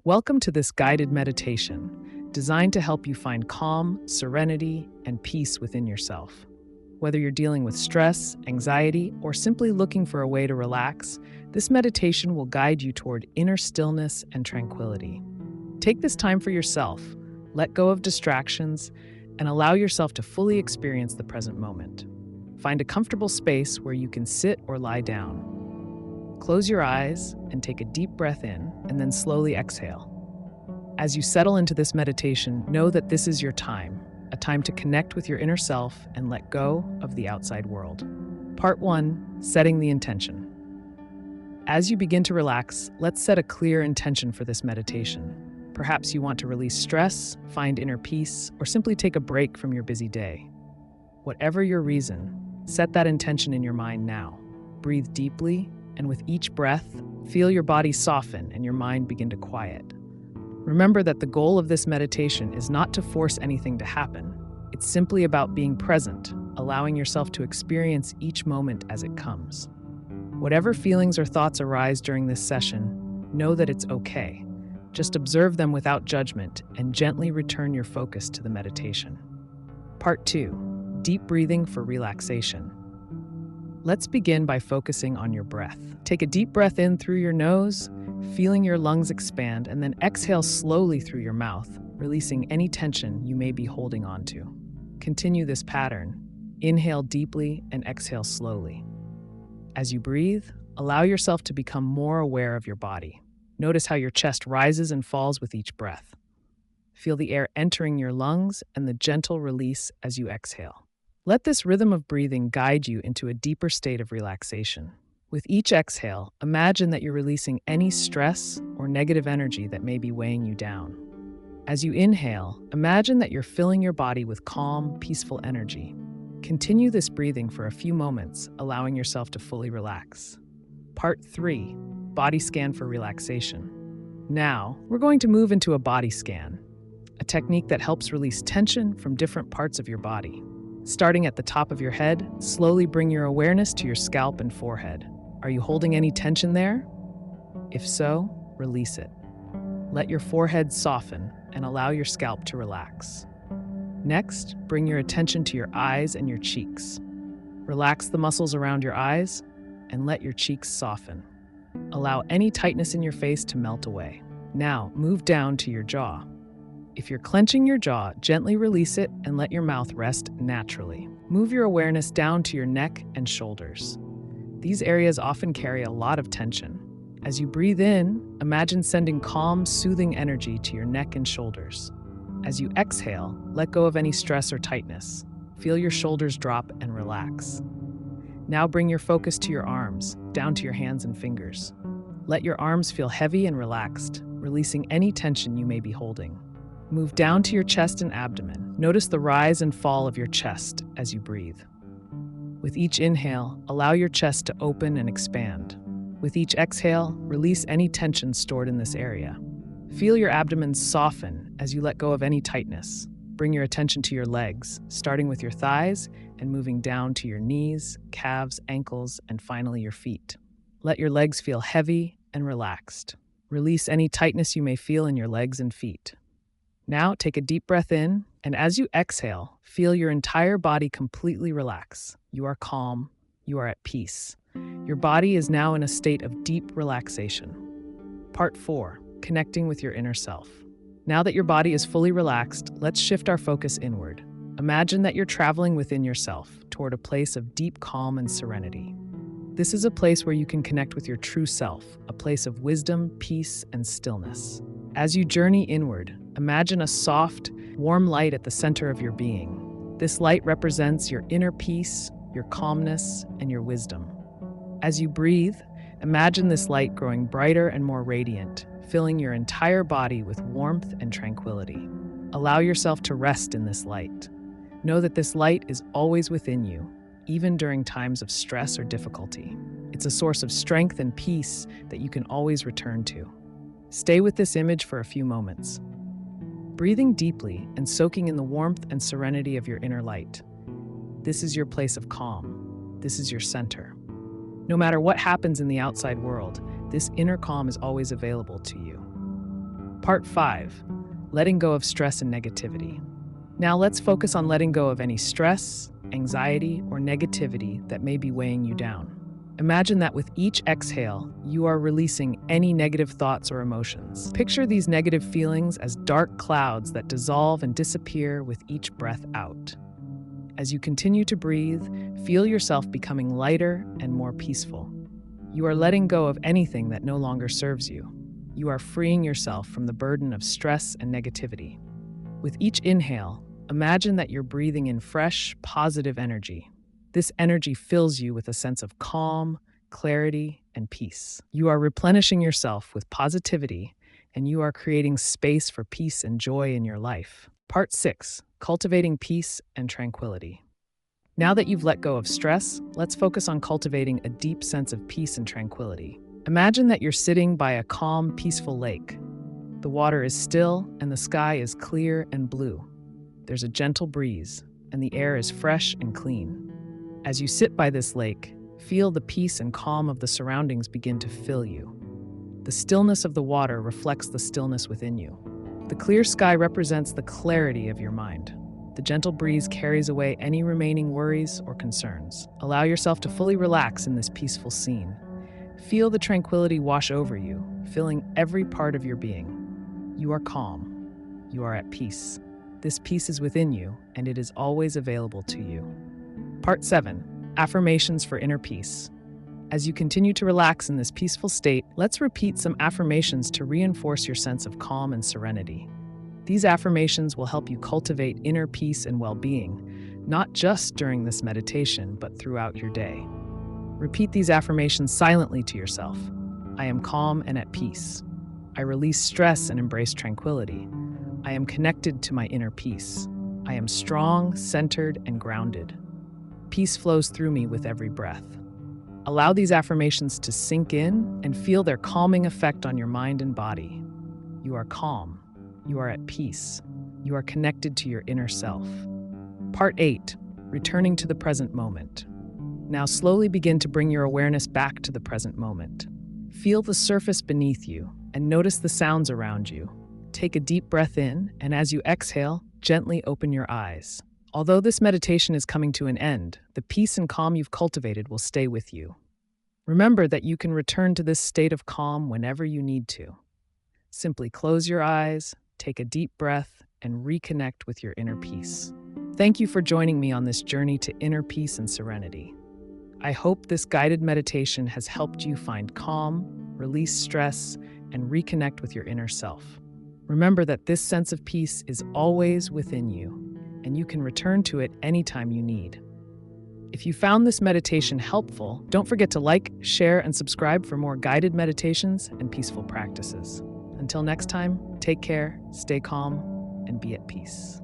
Welcome to this guided meditation designed to help you find calm, serenity, and peace within yourself. Whether you're dealing with stress, anxiety, or simply looking for a way to relax, this meditation will guide you toward inner stillness and tranquility. Take this time for yourself, let go of distractions, and allow yourself to fully experience the present moment. Find a comfortable space where you can sit or lie down. Close your eyes and take a deep breath in, and then slowly exhale. As you settle into this meditation, know that this is your time, a time to connect with your inner self and let go of the outside world. Part 1, Setting the Intention. As you begin to relax, let's set a clear intention for this meditation. Perhaps you want to release stress, find inner peace, or simply take a break from your busy day. Whatever your reason, set that intention in your mind now. Breathe deeply, and with each breath, feel your body soften and your mind begin to quiet. Remember that the goal of this meditation is not to force anything to happen. It's simply about being present, allowing yourself to experience each moment as it comes. Whatever feelings or thoughts arise during this session, know that it's okay. Just observe them without judgment and gently return your focus to the meditation. Part 2, Deep Breathing for Relaxation. Let's begin by focusing on your breath. Take a deep breath in through your nose, feeling your lungs expand, and then exhale slowly through your mouth, releasing any tension you may be holding onto. Continue this pattern. Inhale deeply and exhale slowly. As you breathe, allow yourself to become more aware of your body. Notice how your chest rises and falls with each breath. Feel the air entering your lungs and the gentle release as you exhale. Let this rhythm of breathing guide you into a deeper state of relaxation. With each exhale, imagine that you're releasing any stress or negative energy that may be weighing you down. As you inhale, imagine that you're filling your body with calm, peaceful energy. Continue this breathing for a few moments, allowing yourself to fully relax. Part 3, Body Scan for Relaxation. Now, we're going to move into a body scan, a technique that helps release tension from different parts of your body. Starting at the top of your head, slowly bring your awareness to your scalp and forehead. Are you holding any tension there? If so, release it. Let your forehead soften and allow your scalp to relax. Next, bring your attention to your eyes and your cheeks. Relax the muscles around your eyes and let your cheeks soften. Allow any tightness in your face to melt away. Now, move down to your jaw. If you're clenching your jaw, gently release it and let your mouth rest naturally. Move your awareness down to your neck and shoulders. These areas often carry a lot of tension. As you breathe in, imagine sending calm, soothing energy to your neck and shoulders. As you exhale, let go of any stress or tightness. Feel your shoulders drop and relax. Now bring your focus to your arms, down to your hands and fingers. Let your arms feel heavy and relaxed, releasing any tension you may be holding. Move down to your chest and abdomen. Notice the rise and fall of your chest as you breathe. With each inhale, allow your chest to open and expand. With each exhale, release any tension stored in this area. Feel your abdomen soften as you let go of any tightness. Bring your attention to your legs, starting with your thighs and moving down to your knees, calves, ankles, and finally your feet. Let your legs feel heavy and relaxed. Release any tightness you may feel in your legs and feet. Now, take a deep breath in, and as you exhale, feel your entire body completely relax. You are calm. You are at peace. Your body is now in a state of deep relaxation. Part 4, Connecting with your inner self. Now that your body is fully relaxed, let's shift our focus inward. Imagine that you're traveling within yourself toward a place of deep calm and serenity. This is a place where you can connect with your true self, a place of wisdom, peace, and stillness. As you journey inward, imagine a soft, warm light at the center of your being. This light represents your inner peace, your calmness, and your wisdom. As you breathe, imagine this light growing brighter and more radiant, filling your entire body with warmth and tranquility. Allow yourself to rest in this light. Know that this light is always within you, even during times of stress or difficulty. It's a source of strength and peace that you can always return to. Stay with this image for a few moments, breathing deeply and soaking in the warmth and serenity of your inner light. This is your place of calm. This is your center. No matter what happens in the outside world, this inner calm is always available to you. Part 5. Letting go of stress and negativity. Now let's focus on letting go of any stress, anxiety, or negativity that may be weighing you down. Imagine that with each exhale, you are releasing any negative thoughts or emotions. Picture these negative feelings as dark clouds that dissolve and disappear with each breath out. As you continue to breathe, feel yourself becoming lighter and more peaceful. You are letting go of anything that no longer serves you. You are freeing yourself from the burden of stress and negativity. With each inhale, imagine that you're breathing in fresh, positive energy. This energy fills you with a sense of calm, clarity, and peace. You are replenishing yourself with positivity, and you are creating space for peace and joy in your life. Part 6. Cultivating peace and tranquility. Now that you've let go of stress, let's focus on cultivating a deep sense of peace and tranquility. Imagine that you're sitting by a calm, peaceful lake. The water is still, and the sky is clear and blue. There's a gentle breeze, and the air is fresh and clean. As you sit by this lake, feel the peace and calm of the surroundings begin to fill you. The stillness of the water reflects the stillness within you. The clear sky represents the clarity of your mind. The gentle breeze carries away any remaining worries or concerns. Allow yourself to fully relax in this peaceful scene. Feel the tranquility wash over you, filling every part of your being. You are calm. You are at peace. This peace is within you, and it is always available to you. Part 7. Affirmations for inner peace. As you continue to relax in this peaceful state, let's repeat some affirmations to reinforce your sense of calm and serenity. These affirmations will help you cultivate inner peace and well-being, not just during this meditation, but throughout your day. Repeat these affirmations silently to yourself. I am calm and at peace. I release stress and embrace tranquility. I am connected to my inner peace. I am strong, centered, and grounded. Peace flows through me with every breath. Allow these affirmations to sink in and feel their calming effect on your mind and body. You are calm. You are at peace. You are connected to your inner self. Part 8. Returning to the present moment. Now slowly begin to bring your awareness back to the present moment. Feel the surface beneath you and notice the sounds around you. Take a deep breath in, and as you exhale, gently open your eyes. Although this meditation is coming to an end, the peace and calm you've cultivated will stay with you. Remember that you can return to this state of calm whenever you need to. Simply close your eyes, take a deep breath, and reconnect with your inner peace. Thank you for joining me on this journey to inner peace and serenity. I hope this guided meditation has helped you find calm, release stress, and reconnect with your inner self. Remember that this sense of peace is always within you, and you can return to it anytime you need. If you found this meditation helpful, don't forget to like, share, and subscribe for more guided meditations and peaceful practices. Until next time, take care, stay calm, and be at peace.